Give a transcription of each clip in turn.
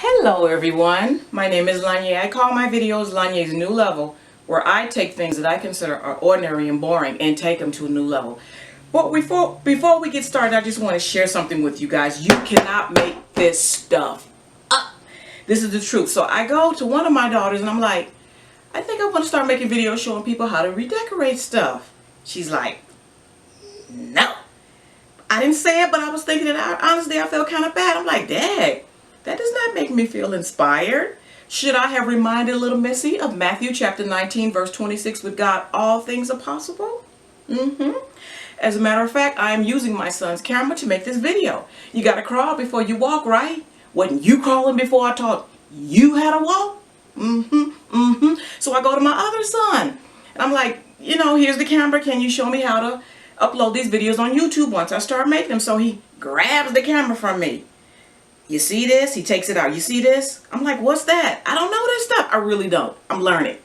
Hello everyone, my name is Lanye. I call my videos Lanye's New Level, where I take things that I consider are ordinary and boring and take them to a new level. But before we get started, I just want to share something with you guys. You cannot make this stuff up. This is the truth. So I go to one of my daughters and I'm like, I think I want to start making videos showing people how to redecorate stuff. She's like, no. I didn't say it, but I was thinking it out. Honestly, I felt kind of bad. I'm like, Dad, that does not make me feel inspired. Should I have reminded little Missy of Matthew chapter 19, verse 26, with God, all things are possible? As a matter of fact, I am using my son's camera to make this video. You got to crawl before you walk, right? Wasn't you crawling before I taught you how to walk? So I go to my other son, and I'm like, here's the camera. Can you show me how to upload these videos on YouTube once I start making them? So he grabs the camera from me. You see this? He takes it out. You see this? I'm like, what's that? I don't know this stuff. I really don't. I'm learning.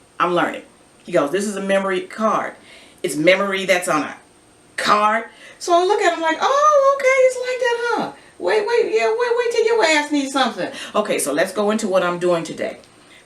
He goes, this is a memory card. It's memory that's on a card. So I look at him like, oh, okay, it's like that, huh? Wait till your ass needs something. Okay, so let's go into what I'm doing today.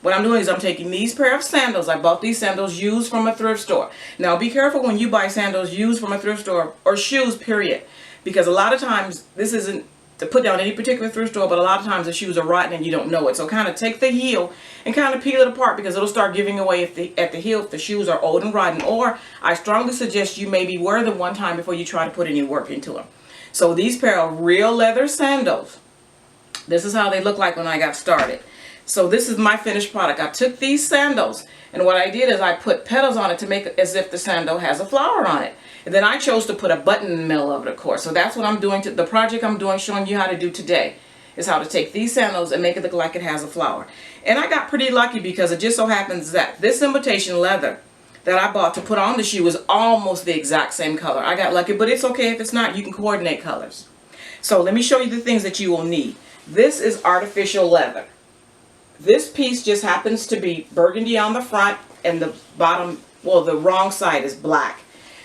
What I'm doing is I'm taking these pair of sandals. I bought these sandals used from a thrift store. Now be careful when you buy sandals used from a thrift store, or shoes, period. Because a lot of times, this isn't to put down any particular thrift store, but a lot of times the shoes are rotten and you don't know it. So kind of take the heel and kind of peel it apart, because it'll start giving away at the heel if the shoes are old and rotten. Or I strongly suggest you maybe wear them one time before you try to put any work into them. So these pair of real leather sandals, this is how they look like when I got started. So this is my finished product. I took these sandals, and what I did is I put petals on it to make it as if the sandal has a flower on it. And then I chose to put a button in the middle of it, of course. So that's what I'm doing. The project I'm doing, showing you how to do today, is how to take these sandals and make it look like it has a flower. And I got pretty lucky, because it just so happens that this imitation leather that I bought to put on the shoe is almost the exact same color. I got lucky, but it's okay if it's not. You can coordinate colors. So let me show you the things that you will need. This is artificial leather. This piece just happens to be burgundy on the front, and the bottom, well, the wrong side is black.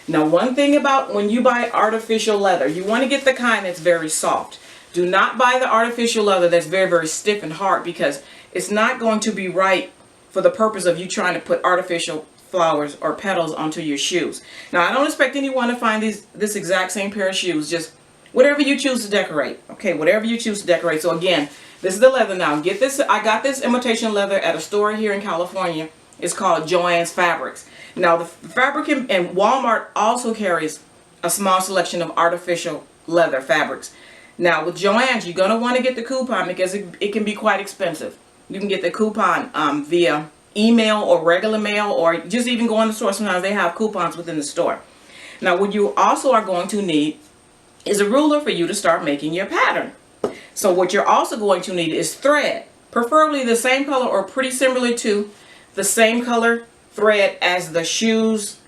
Now, one thing about when you buy artificial leather, you want to get the kind that's very soft. Do not buy the artificial leather that's very, very stiff and hard, because it's not going to be right for the purpose of you trying to put artificial flowers or petals onto your shoes. Now, I don't expect anyone to find this exact same pair of shoes. Just whatever you choose to decorate. Okay, whatever you choose to decorate. So again, this is the leather now. Get this. I got this imitation leather at a store here in California. It's called Joann's Fabrics. Now, the fabric and Walmart also carries a small selection of artificial leather fabrics. Now, with Joann's, you're going to want to get the coupon, because it can be quite expensive. You can get the coupon via email or regular mail, or just even go in the store. Sometimes they have coupons within the store. Now, what you also are going to need is a ruler for you to start making your pattern. So what you're also going to need is thread, preferably the same color or pretty similar to the same color thread as the shoes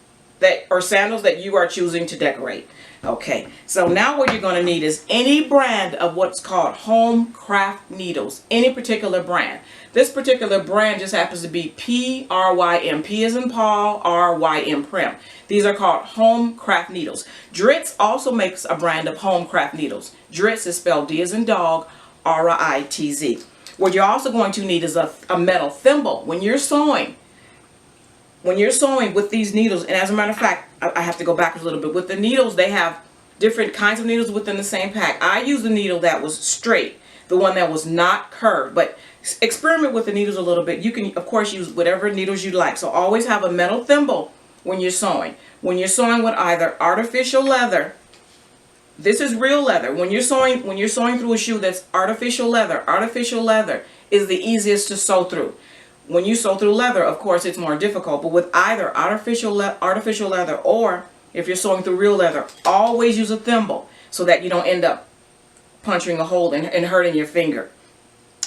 or sandals that you are choosing to decorate. Okay, so now what you're going to need is any brand of what's called home craft needles, any particular brand. This particular brand just happens to be PRYM, P as in Paul, RYM Prim. These are called home craft needles. Dritz also makes a brand of home craft needles. Dritz is spelled D as in dog, RITZ. What you're also going to need is a metal thimble. When you're sewing with these needles, and as a matter of fact, I have to go backwards a little bit. With the needles, they have different kinds of needles within the same pack. I used the needle that was straight, the one that was not curved, but experiment with the needles a little bit. You can, of course, use whatever needles you like. So always have a metal thimble when you're sewing. When you're sewing with either artificial leather, this is real leather. When you're sewing through a shoe that's artificial leather is the easiest to sew through. When you sew through leather, of course, it's more difficult. But with either artificial leather, or if you're sewing through real leather, always use a thimble so that you don't end up punching a hole and hurting your finger.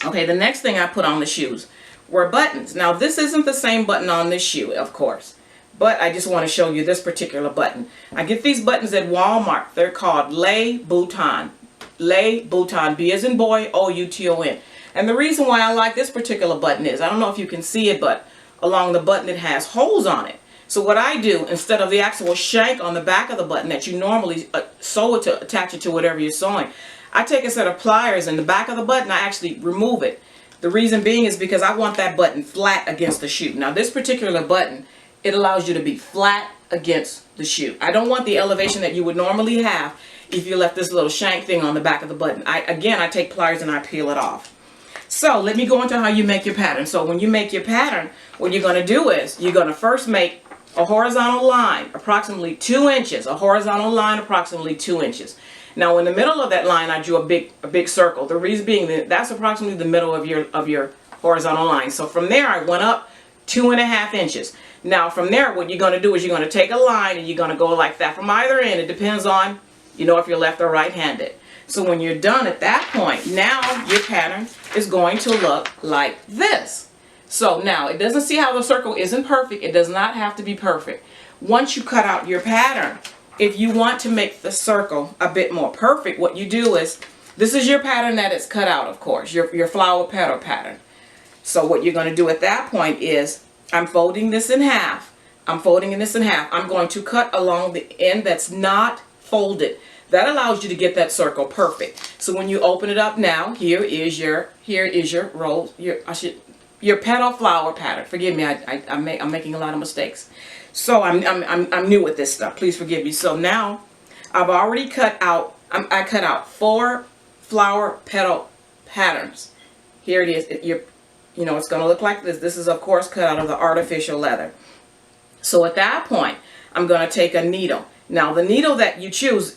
Okay, the next thing I put on the shoes were buttons. Now, this isn't the same button on this shoe, of course, but I just want to show you this particular button. I get these buttons at Walmart. They're called Lay Bouton. Lay Bouton, B as in boy, O-U-T-O-N. And the reason why I like this particular button is, I don't know if you can see it, but along the button it has holes on it. So what I do, instead of the actual shank on the back of the button that you normally sew it to attach it to whatever you're sewing, I take a set of pliers in the back of the button. I actually remove it. The reason being is because I want that button flat against the shoe. Now this particular button, it allows you to be flat against the shoe. I don't want the elevation that you would normally have if you left this little shank thing on the back of the button. Again, I take pliers and I peel it off. So let me go into how you make your pattern. So when you make your pattern, what you're going to do is you're going to first make a horizontal line approximately 2 inches. A horizontal line approximately 2 inches. Now in the middle of that line I drew a big circle. The reason being that that's approximately the middle of your horizontal line. So from there I went up 2.5 inches. Now from there what you're going to do is you're going to take a line and you're going to go like that from either end. It depends on, you know, if you're left or right handed. So when you're done at that point, now your pattern is going to look like this. So now it doesn't see how the circle isn't perfect. It does not have to be perfect. Once you cut out your pattern, if you want to make the circle a bit more perfect, what you do is, this is your pattern that is cut out, of course, your flower petal pattern. So what you're going to do at that point is, I'm folding this in half. I'm folding this in half. I'm going to cut along the end that's not folded. That allows you to get that circle perfect. So when you open it up now, here is your roll, your petal flower pattern. Forgive me, I'm making a lot of mistakes. So I'm new with this stuff. Please forgive me. So now I've already cut out. I cut out 4 flower petal patterns. Here it is. You know, it's going to look like this. This is of course cut out of the artificial leather. So at that point, I'm going to take a needle. Now the needle that you choose,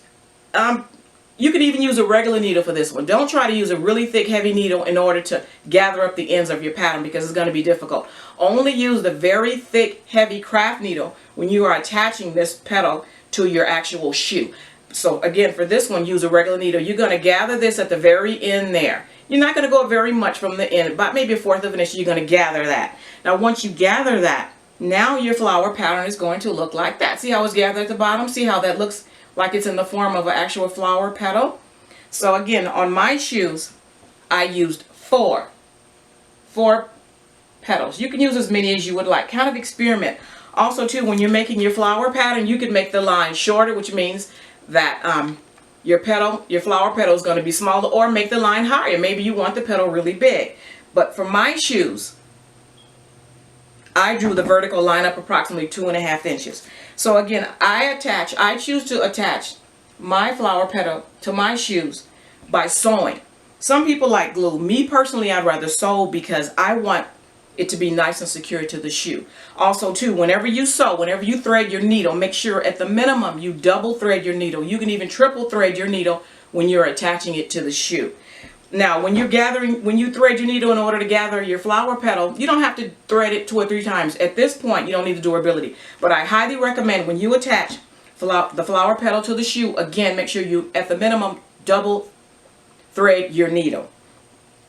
you could even use a regular needle for this one. Don't try to use a really thick, heavy needle in order to gather up the ends of your pattern because it's going to be difficult. Only use the very thick, heavy craft needle when you are attaching this petal to your actual shoe. So again, for this one, use a regular needle. You're going to gather this at the very end there. You're not going to go very much from the end, about maybe 1/4 of an inch. You're going to gather that. Now once you gather that, now your flower pattern is going to look like that. See how it's gathered at the bottom? See how that looks like it's in the form of an actual flower petal? So again, on my shoes, I used 4 petals. You can use as many as you would like. Kind of experiment. Also too, when you're making your flower pattern, you can make the line shorter, which means that your flower petal is going to be smaller, or make the line higher. Maybe you want the petal really big. But for my shoes, I drew the vertical line up approximately 2.5 inches. So again, I choose to attach my flower petal to my shoes by sewing. Some people like glue. Me personally, I'd rather sew because I want it to be nice and secure to the shoe. Also too, whenever you sew, whenever you thread your needle, make sure at the minimum you double thread your needle. You can even triple thread your needle when you're attaching it to the shoe. Now, when you thread your needle in order to gather your flower petal, you don't have to thread it 2 or 3 times. At this point, you don't need the durability. But I highly recommend when you attach the flower petal to the shoe, again, make sure you, at the minimum, double thread your needle.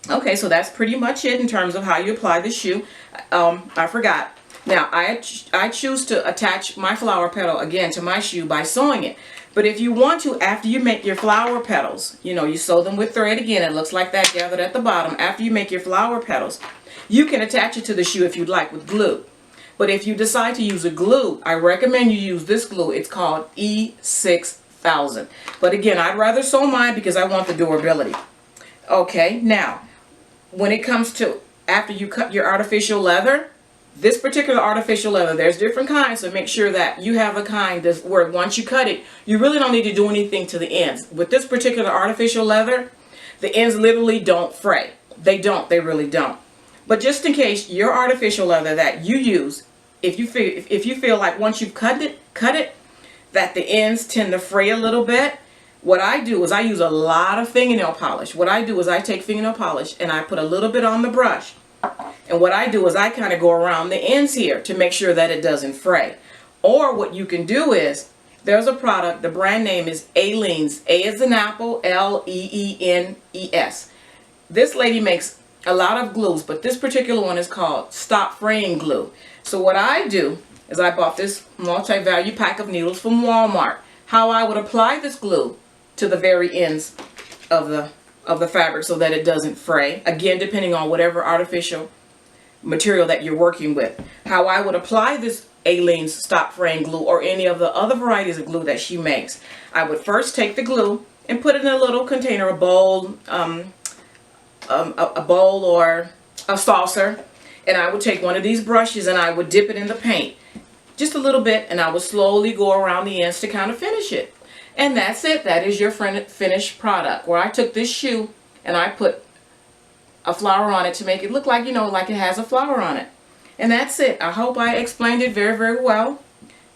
Okay, so that's pretty much it in terms of how you apply the shoe. I forgot. Now, I choose to attach my flower petal, again, to my shoe by sewing it. But if you want to, after you make your flower petals, you know, you sew them with thread again. It looks like that gathered at the bottom. After you make your flower petals, you can attach it to the shoe if you'd like with glue. But if you decide to use a glue, I recommend you use this glue. It's called E6000. But again, I'd rather sew mine because I want the durability. Okay, now, when it comes to after you cut your artificial leather, this particular artificial leather, there's different kinds, so make sure that you have a kind that's where once you cut it, you really don't need to do anything to the ends. With this particular artificial leather, the ends literally don't fray. They really don't. But just in case your artificial leather that you use, if you feel like once you've cut it, that the ends tend to fray a little bit, what I do is I use a lot of fingernail polish. What I do is I take fingernail polish and I put a little bit on the brush. And what I do is I kind of go around the ends here to make sure that it doesn't fray. Or what you can do is, there's a product, the brand name is Aleen's, A as in apple, L-E-E-N-E-S. This lady makes a lot of glues, but this particular one is called Stop Fraying Glue. So what I do is I bought this multi-value pack of needles from Walmart. How I would apply this glue to the very ends of the fabric so that it doesn't fray. Again, depending on whatever artificial material that you're working with. How I would apply this Aleen's Stop Fraying Glue or any of the other varieties of glue that she makes. I would first take the glue and put it in a little container, a bowl or a saucer, and I would take one of these brushes and I would dip it in the paint. Just a little bit, and I would slowly go around the ends to kind of finish it. And that's it. That is your finished product. Where I took this shoe and I put a flower on it to make it look like, you know, like it has a flower on it. And that's it. I hope I explained it very, very well.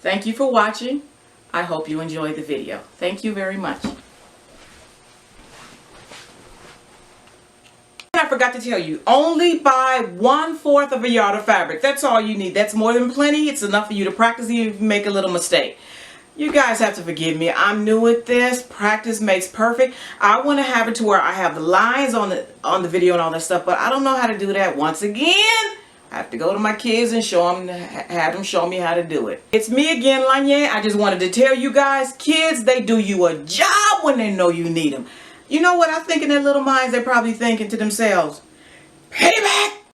Thank you for watching. I hope you enjoyed the video. Thank you very much. I forgot to tell you, only buy 1/4 of a yard of fabric. That's all you need. That's more than plenty. It's enough for you to practice even if you make a little mistake. You guys have to forgive me. I'm new at this. Practice makes perfect. I want to have it to where I have the lines on the video and all that stuff, but I don't know how to do that. Once again, I have to go to my kids and have them show me how to do it. It's me again, Lanye. I just wanted to tell you guys, kids, they do you a job when they know you need them. You know what I think in their little minds? They're probably thinking to themselves, payback!